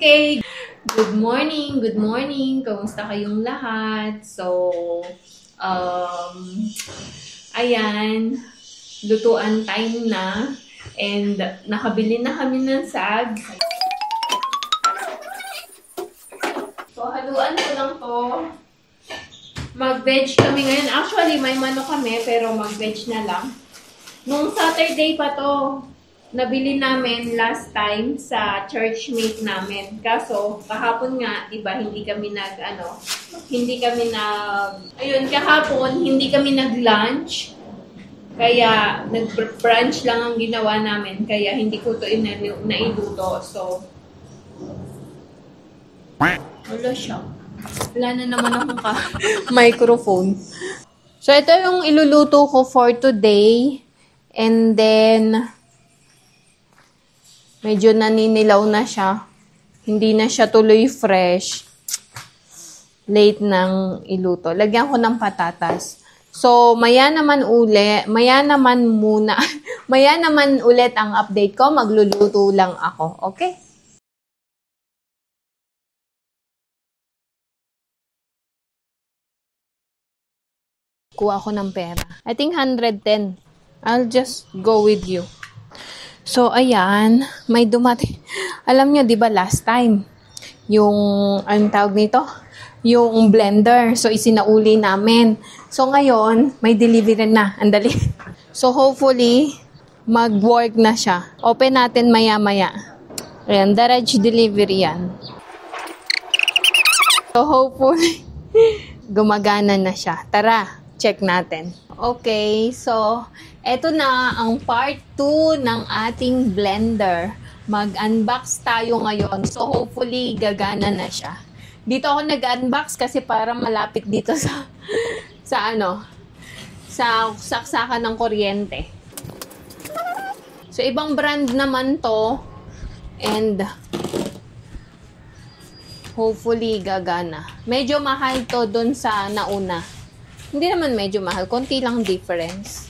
Okay, good morning, good morning. Kamusta kayong lahat? So, ayan, lutuan time na. And nakabili na kami ng sag. So, haluan ko lang to. Mag-veg kami ngayon. Actually, may manok kami, pero mag-veg na lang. Nung Saturday pa to, nabili namin last time sa churchmate namin. Kaso, kahapon nga, diba, hindi kami kahapon, hindi kami nag-lunch. Kaya, nag-brunch lang ang ginawa namin. Kaya, hindi ko to nailuto. So, wala siya. Wala na naman akong microphone. So, ito yung iluluto ko for today. And then, medyo naninilaw na siya. Hindi na siya tuloy fresh. Late nang iluto. Lagyan ko ng patatas. So, maya naman ulit ang update ko. Magluluto lang ako. Okay? Kuha ko ng pera. I think 110. I'll just go with you. So, ayan, may dumating. Alam nyo, di ba last time, yung, anong tawag nito? Yung blender. So, isinauli namin. So, ngayon, may delivery na. Andali. So, hopefully, mag-work na siya. Open natin maya-maya. Ayan, garage delivery yan. So, hopefully, gumagana na siya. Tara, check natin. Okay, so, eto na ang part 2 ng ating blender. Mag-unbox tayo ngayon. So, hopefully, gagana na siya. Dito ako nag-unbox kasi para malapit dito sa saksakan ng kuryente. So, ibang brand naman to. And, hopefully, gagana. Medyo mahal to dun sa nauna. Hindi naman medyo mahal. Konti lang difference.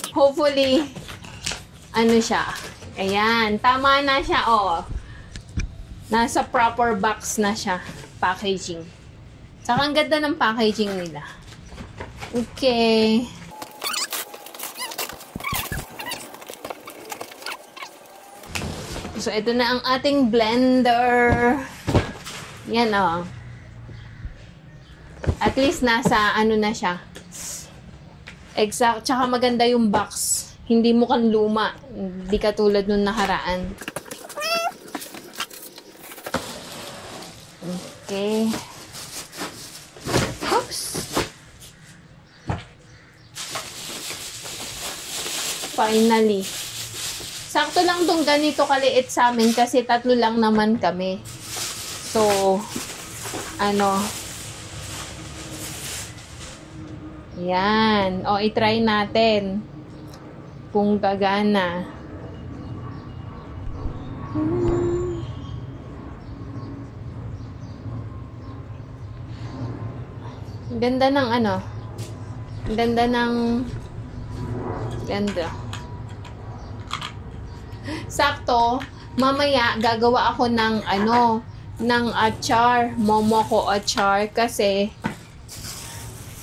Hopefully, ano siya. Ayan. Tama na siya, oh. Nasa proper box na siya. Packaging. Saka ang ganda ng packaging nila. Okay. So, ito na ang ating blender. Yan, oh. At least nasa ano na siya. Exact. Tsaka maganda yung box. Hindi mukhang luma. Hindi katulad nung nakaraan. Okay. Oops. Finally. Sakto lang tong ganito kaliit sa amin kasi 3 lang naman kami. So, yan. O, itry natin. Kung gagana. Ganda ng ganda. Sakto, mamaya gagawa ako ng achar. Momoko achar kasi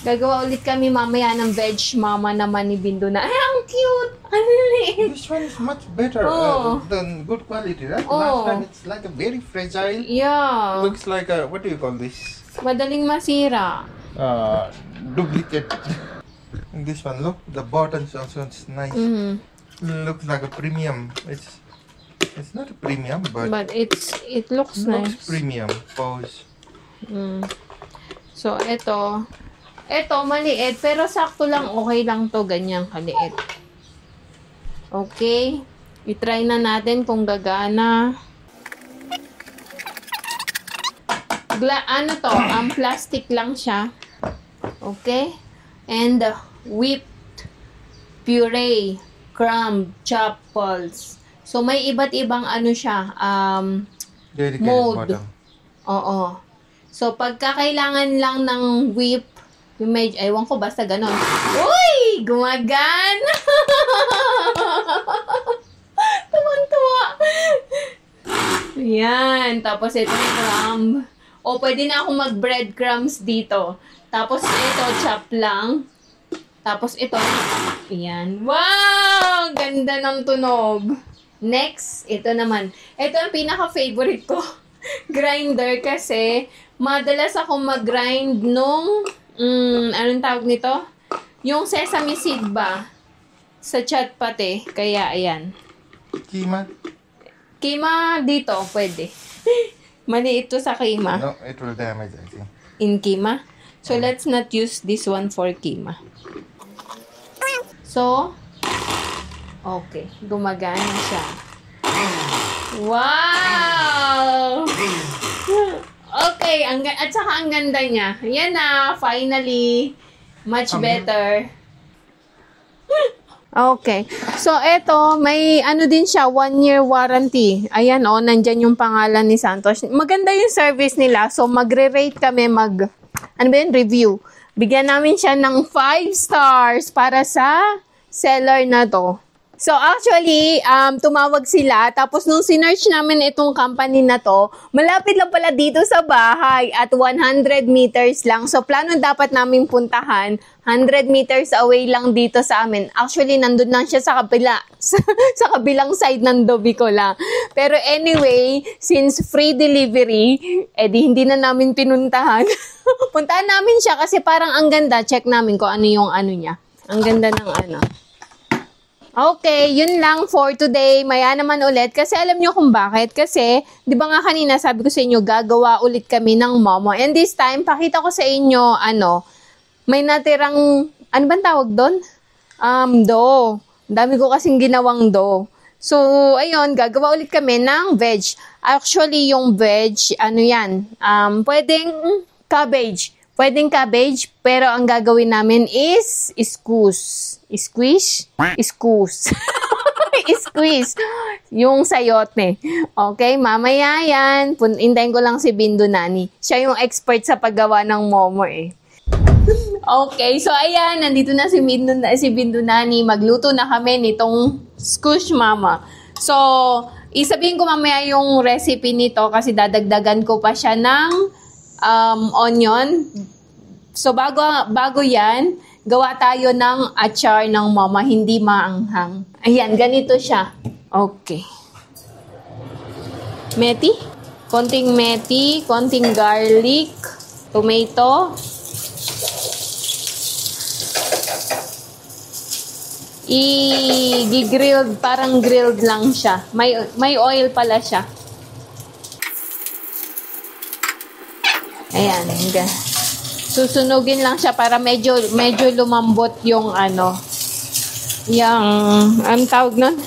gagawa ulit kami mamaya ng veg mama naman ni Bindo na. Ay, ang cute! Ang liit! This one is much better than good quality, right? Oh. Last time it's like a very fragile. Yeah. Looks like a, what do you call this? Madaling masira. Duplicate. And this one, look, the buttons also it's nice. Looks like a premium. It's not a premium, but it looks nice. Looks premium. Pose. So, ito maliit, pero sakto lang, okay lang to, ganyang kaliit. Okay. I-try na natin kung gagana. Plastic lang siya. Okay. And whipped puree, crumb, chopped pulse. So, may iba't ibang mode. Oo. So, pagka kailangan lang ng whip, ewan ko, basta ganon. Uy! Gumagana! Tuwan-tuwa. Yan. Tapos itong crumb. O, pwede na ako mag-breadcrumbs dito. Tapos ito, chop lang. Tapos ito, yan. Wow! Ganda ng tunog. Next, ito naman. Ito ang pinaka-favorite ko. Grinder kasi madalas ako mag-grind nung, anong tawag nito? Yung sesame seed ba? Sa chat pati. Kaya, ayan. Kima? Kima dito, pwede. Mali ito sa kima. No, it will damage, I think. In kima. So, let's not use this one for kima. So, okay. Gumagana siya. Wow! Okay, at saka ang ganda niya. Yan na, finally. Much better. Okay. So, eto, may ano din siya, 1-year warranty. Ayan, nandyan yung pangalan ni Santos. Maganda yung service nila. So, magre-rate kami, review. Bigyan namin siya ng 5 stars para sa seller na to. So, actually, tumawag sila. Tapos, nung sinearch namin itong company na to, malapit lang pala dito sa bahay at 100 meters lang. So, plano dapat namin puntahan. 100 meters away lang dito sa amin. Actually, nandun lang siya sa kabila. Sa kabilang side ng Dobicola. Pero anyway, since free delivery, hindi na namin pinuntahan. Puntahan namin siya kasi parang ang ganda. Check namin kung ano yung ano niya. Ang ganda ng ano. Okay, yun lang for today. Maya naman ulit. Kasi alam nyo kung bakit. Kasi, di ba nga kanina sabi ko sa inyo, gagawa ulit kami ng momo. And this time, pakita ko sa inyo, may natirang, ano bang tawag doon? Dough. Dami ko kasing ginawang dough. So, ayun, gagawa ulit kami ng veg. Actually, yung veg, pwedeng cabbage. Pwedeng cabbage, pero ang gagawin namin is squash. Squish? Squash. Squeeze. Yung sayote. Okay, mamaya yan. Hintayin ko lang si Bindu Nani. Siya yung expert sa paggawa ng momo eh. Okay, so ayan, nandito na si Bindu Nani. Magluto na kami nitong squish mama. So, isabihin ko mamaya yung recipe nito kasi dadagdagan ko pa siya ng onion. So, bago yan, gawa tayo ng achar ng mama, hindi maanghang. Ayan, ganito siya. Okay. Meti. Konting meti, konting garlic, tomato. I-grilled, parang grilled lang siya. May oil pala siya. Ayan. Susunugin lang siya para medyo lumambot yung yung tawag nun?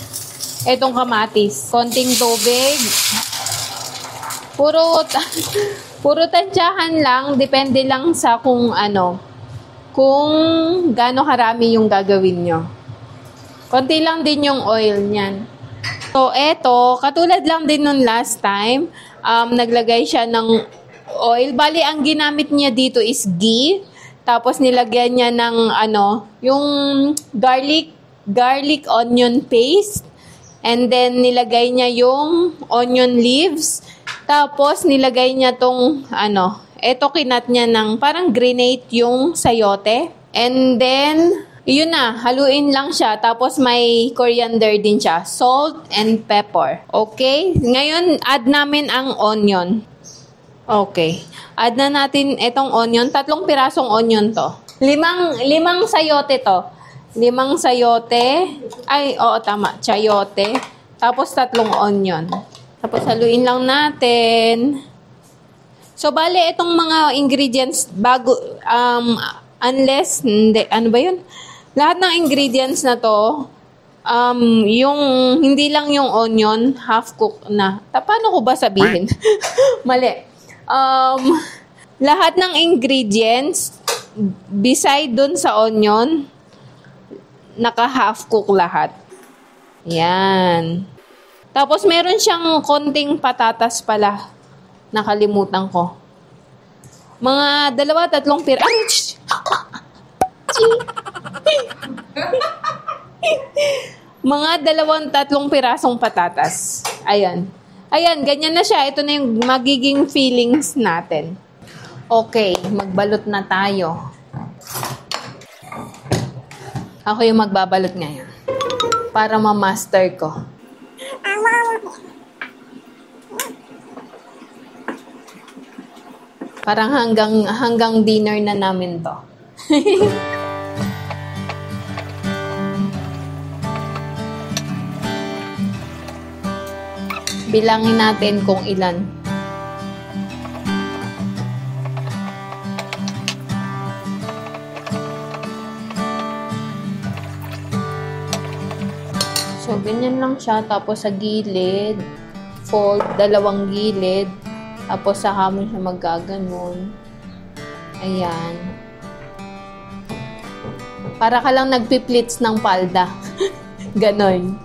Etong kamatis. Konting tubig. Puro tansyahan lang. Depende lang sa kung gaano karami yung gagawin nyo. Konti lang din yung oil niyan. So, eto, katulad lang din nun last time, naglagay siya ng oil. Bali, ang ginamit niya dito is ghee. Tapos, nilagyan niya ng, yung garlic onion paste. And then, nilagay niya yung onion leaves. Tapos, nilagay niya tong, eto kinat niya ng parang grenade yung sayote. And then, yun na, haluin lang siya. Tapos, may coriander din siya. Salt and pepper. Okay? Ngayon, add namin ang onion. Okay. Add na natin itong onion. 3 pirasong onion to. 5 sayote to. 5 sayote. Ay, oo, tama. Chayote. Tapos 3 onion. Tapos haluin lang natin. So, bale, itong mga ingredients, unless, ano ba yun? Lahat ng ingredients na to, yung, hindi lang yung onion, half cook na. Paano ko ba sabihin? Mali. Lahat ng ingredients, beside dun sa onion, naka-half cook lahat. Yan. Tapos, meron siyang konting patatas pala. Nakalimutan ko. Mga 2-3 mga 2-3 pirasong patatas. Ayan. Ayan, ganyan na siya. Ito na yung magiging feelings natin. Okay, magbalot na tayo. Ako yung magbabalot ngayon. Para ma-master ko. Parang hanggang dinner na namin to. Bilangin natin kung ilan. So, ganyan lang siya. Tapos sa gilid, fold, dalawang gilid. Tapos saka mo siya magaganon. Ayan. Para ka lang nagpiplits ng palda. Ganon.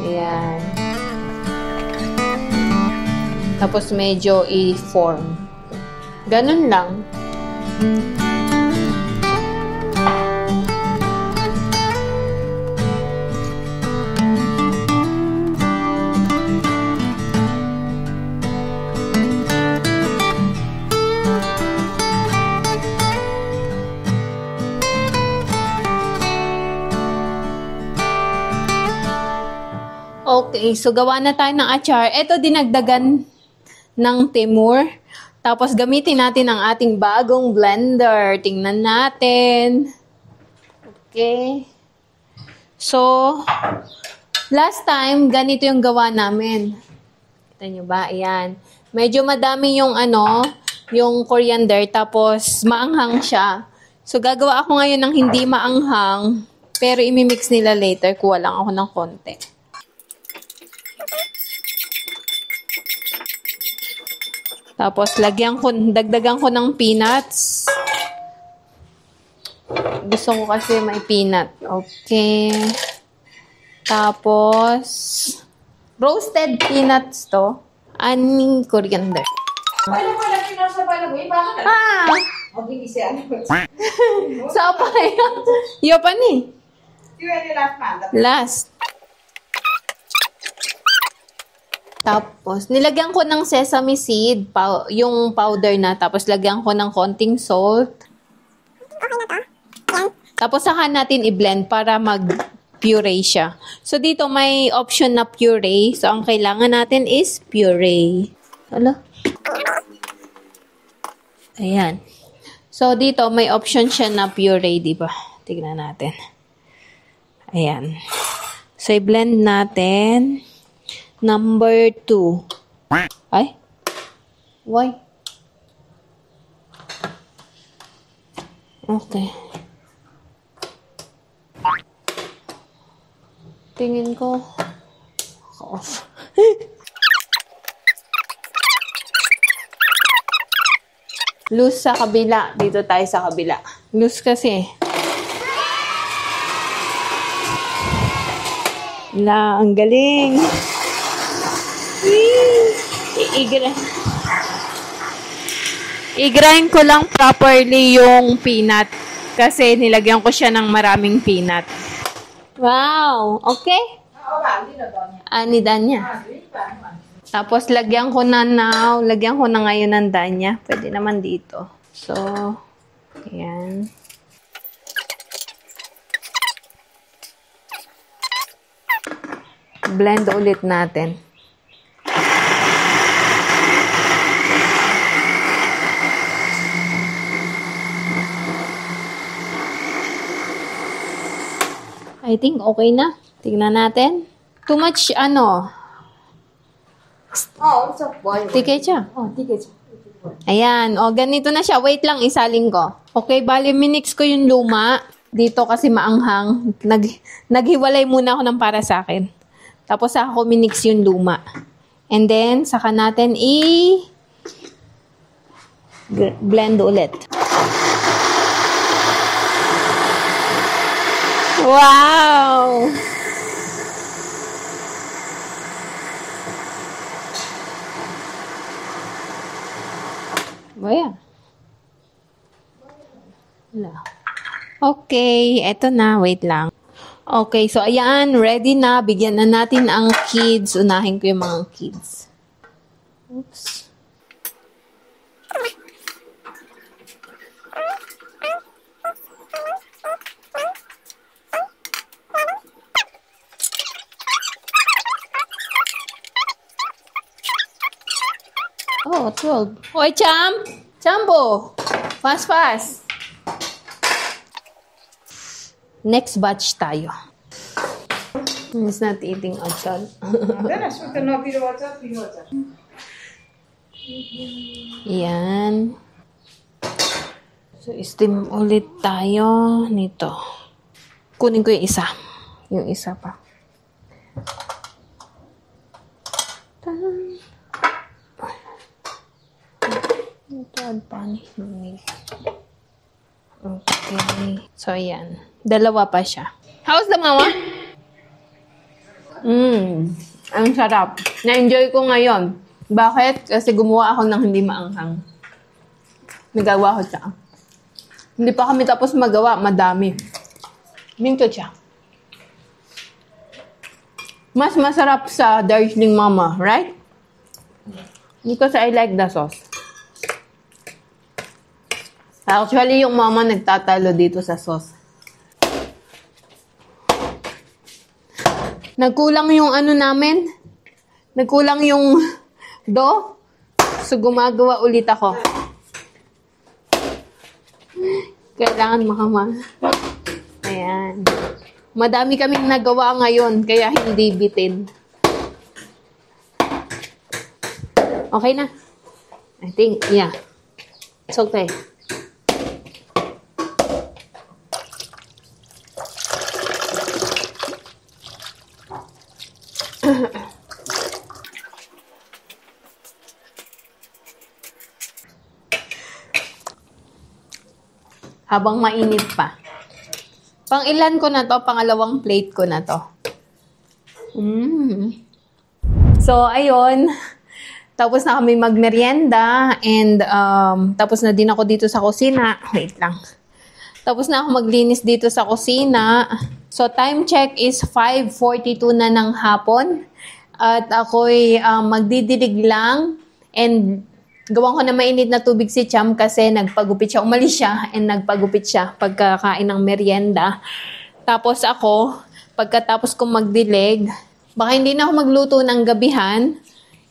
Ayan. Tapos medyo i-form. Ganon lang. Okay, so gawa na tayo ng achar. Ito dinagdagan ng Timur. Tapos gamitin natin ang ating bagong blender. Tingnan natin. Okay. So, last time, ganito yung gawa namin. Kita nyo ba? Ayan. Medyo madami yung yung coriander. Tapos, maanghang siya. So, gagawa ako ngayon ng hindi maanghang. Pero, imimix nila later. Kuha lang ako ng konti. Tapos, dagdagan ko ng peanuts. Gusto ko kasi may peanut. Okay. Tapos, roasted peanuts to. Aning coriander. Paano pala pinasa palagoy? Bakit? Mabilis yan. Sa pa yun? Yo pa ni. You ready last man? Last. Tapos, nilagyan ko ng sesame seed, yung powder na. Tapos, lagyan ko ng konting salt. Tapos, saka natin i-blend para mag-puree siya. So, dito may option na puree. So, ang kailangan natin is puree. Hala. Ayan. So, dito may option siya na puree, di ba? Tignan natin. Ayan. So, i-blend natin. Number 2. Ay? Why? Okay. Tingin ko. Off. Loose sa kabila. Dito tayo sa kabila. Loose kasi. La, ang galing. I-grind ko lang properly yung peanut kasi nilagyan ko siya ng maraming peanut. Wow! Okay? Ni Danya. Tapos lagyan ko na ngayon ng Danya. Pwede naman dito. So, ayan. Blend ulit natin. I think okay na. Tignan natin. Too much, So boy. tikecha. Ticket. Ayan. Ganito na siya. Wait lang, isaling ko. Okay, bali, minix ko yung luma. Dito kasi maanghang. Naghiwalay muna ako ng para sa akin. Tapos, ako minix yung luma. And then, saka natin blend ulit. Wow! Wala. Okay, eto na. Wait lang. Okay, so ayan, ready na. Bigyan na natin ang kids. Unahin ko yung mga kids. Oops. Oh, 12. Hoy, Cham! Chambo! Fast, fast! Next batch tayo. He's not eating outside. Yan. So, steam ulit tayo nito. Kunin ko yung isa. Yung isa pa. Ito, pani. Okay. So, yan. Dalawa pa siya. How's the mama? Ang sarap. Na-enjoy ko ngayon. Bakit? Kasi gumawa ako ng hindi maanghang. Nagawa ko siya. Hindi pa kami tapos magawa. Madami. Minto siya. Mas masarap sa Darjeeling Mama, right? Because I like the sauce. Actually, yung mama nagtatalo dito sa sauce. Nagkulang yung ano namin. Nagkulang yung dough. So, gumagawa ulit ako. Kailangan makama. Ayan. Madami kaming nagawa ngayon, kaya hindi bitin. Okay na? I think, yeah. It's okay. Habang mainit pa. Pang ilan ko na to? Pangalawang plate ko na to. So, ayun. Tapos na kami magmerienda. And, tapos na din ako dito sa kusina. Wait lang. Tapos na ako maglinis dito sa kusina. So, time check is 5:42 na ng hapon. At ako'y magdidilig lang. And, gawan ko na mainit na tubig si Cham kasi nagpagupit siya. Umalis siya and nagpagupit siya pagkakain ng merienda. Tapos ako, pagkatapos kong magdilig, baka hindi na ako magluto ng gabihan.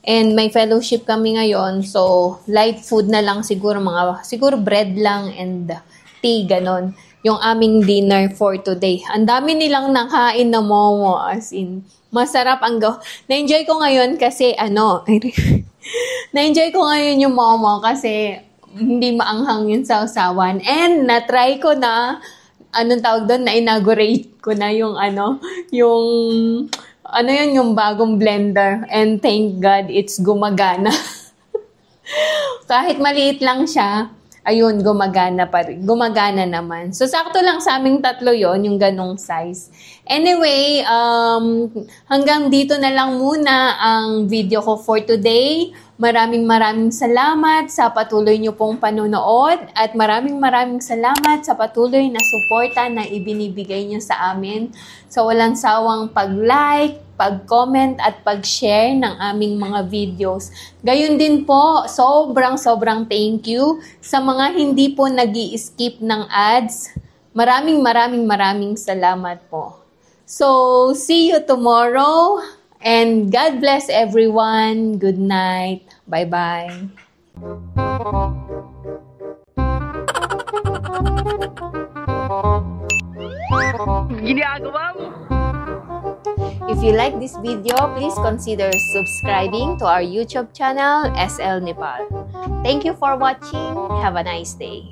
And may fellowship kami ngayon. So, light food na lang siguro. Siguro bread lang and tea, ganon. Yung aming dinner for today. Ang dami nilang nakain na momo. As in, masarap ang Na-enjoy ko ngayon kasi na-enjoy ko ngayon yung momo kasi hindi maanghang yung sausawan. And na-try ko na, anong tawag doon, na-inaugurate ko na yung yung bagong blender. And thank God, it's gumagana. Kahit maliit lang siya, ayun, gumagana pa rin. Gumagana naman. So, sakto lang sa aming tatlo yon yung ganong size. Anyway, hanggang dito na lang muna ang video ko for today. Maraming salamat sa patuloy niyo pong panonood at maraming salamat sa patuloy na suporta na ibinibigay niyo sa amin. Sa walang sawang pag-like, pag-comment at pag-share ng aming mga videos. Gayun din po, sobrang thank you sa mga hindi po nag-i-skip ng ads. Maraming salamat po. So, see you tomorrow and God bless everyone. Good night. Bye-bye. Ginagawa mo! If you like this video, please consider subscribing to our YouTube channel, SL Nepal. Thank you for watching. Have a nice day.